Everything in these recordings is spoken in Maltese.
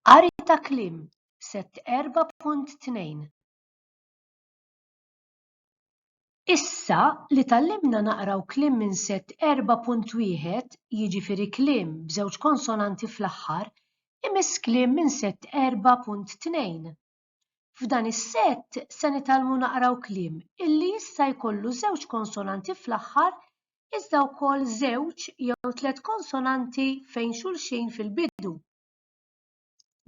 Qari ta' kliem, set 4.2. Issa li tallimna naqraw kliem minn set 4.1, jiġifieri kliem b'żewġ konsonanti fl-aħħar, imiss kliem minn set 4.2. F'dan is-sett se nitgħallmu naqraw kliem illi jista' jkollu żewġ konsonanti fl-aħħar iżda wkoll żewġ jew 3 konsonanti fejn xulxin fil-bidu.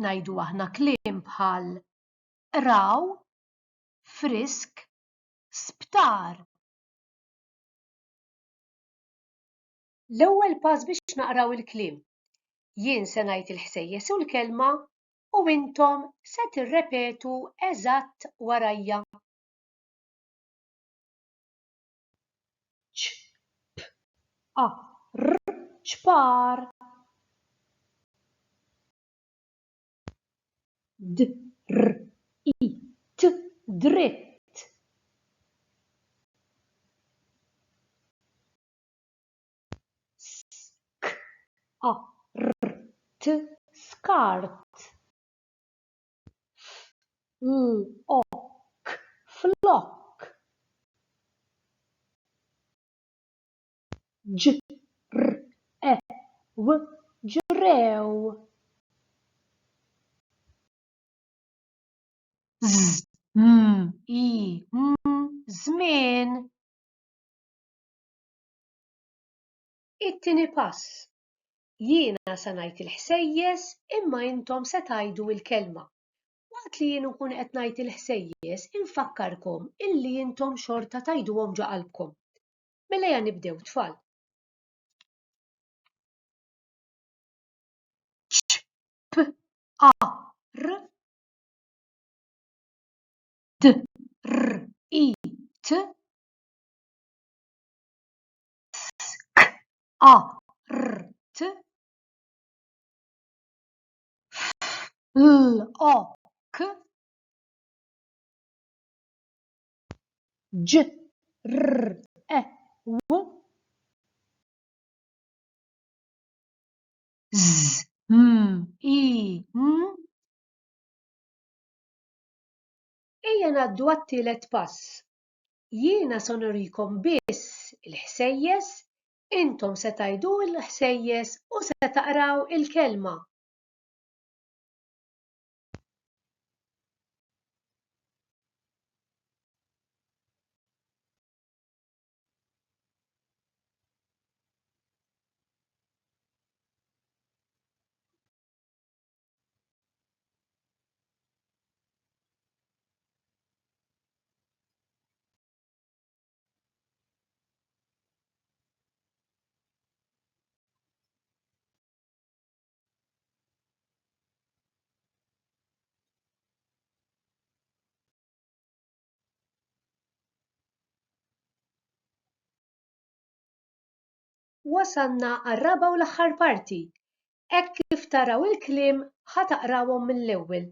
Ngħidu aħna kliem bħal raw, frisk, sptar. L-ewwel pass biex naqraw il-kliem. Jien se ngħid il-ħsejjes u l-kelma u intom se tirrepetu eżatt warajja. ċpar. dritt. skart. flok. ġrew. żmien. It-tieni pass. Jiena se ngħid il-ħsejjes imma intom se tgħidu l-kelma. Waqt li jien nkun qed ngħid il-ħsejjes infakkarkom illi intom xorta tgħiduhom ġo qalbkom. Mela ejja nibdew tfal. skart. flok. ġrew. Ejja ngħaddu għat-tielet pass. Jiena se nurikom biss il-ħsejjes, intom se tgħidu l-ħsejjes u se taqraw il-kelma. Wasalna għar-raba' u l-aħħar parti. Hekk kif taraw il-kliem ħataqrawhom mill-ewwel.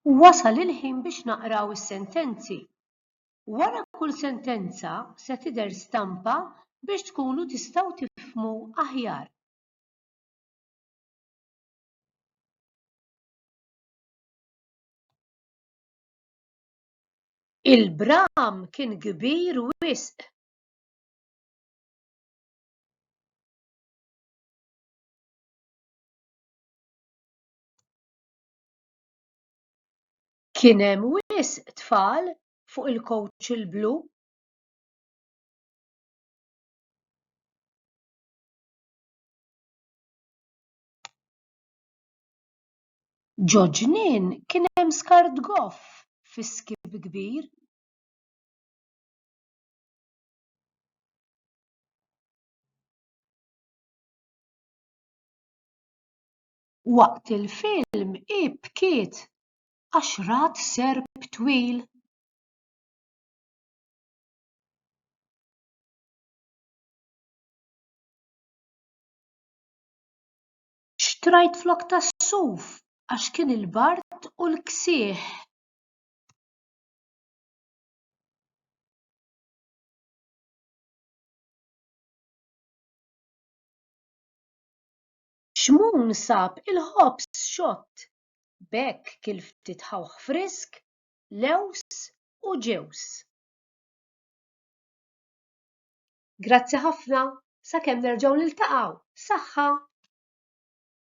Wasal il-ħin biex naqraw is-sentenzi. Wara kull sentenza se tidher stampa biex tkunu tistgħu tifhmu aħjar. Il-bram kien kbir wisq. Kien hemm wisq tfal fuq il-kowċ il-blu. Ġo ġnien kien hemm skart goff fi skib kbir. Waqt il-film bkiet għax rat serb twil. Xtrajt flok tas-suf għax kien il-bard u l-ksieħ. Xmun sab il-ħobs xott, b'hekk kien ftit ħawħ frisk, lews u ġews. Grazzi ħafna, sakemm nerġgħu niltaqgħu, saħħa!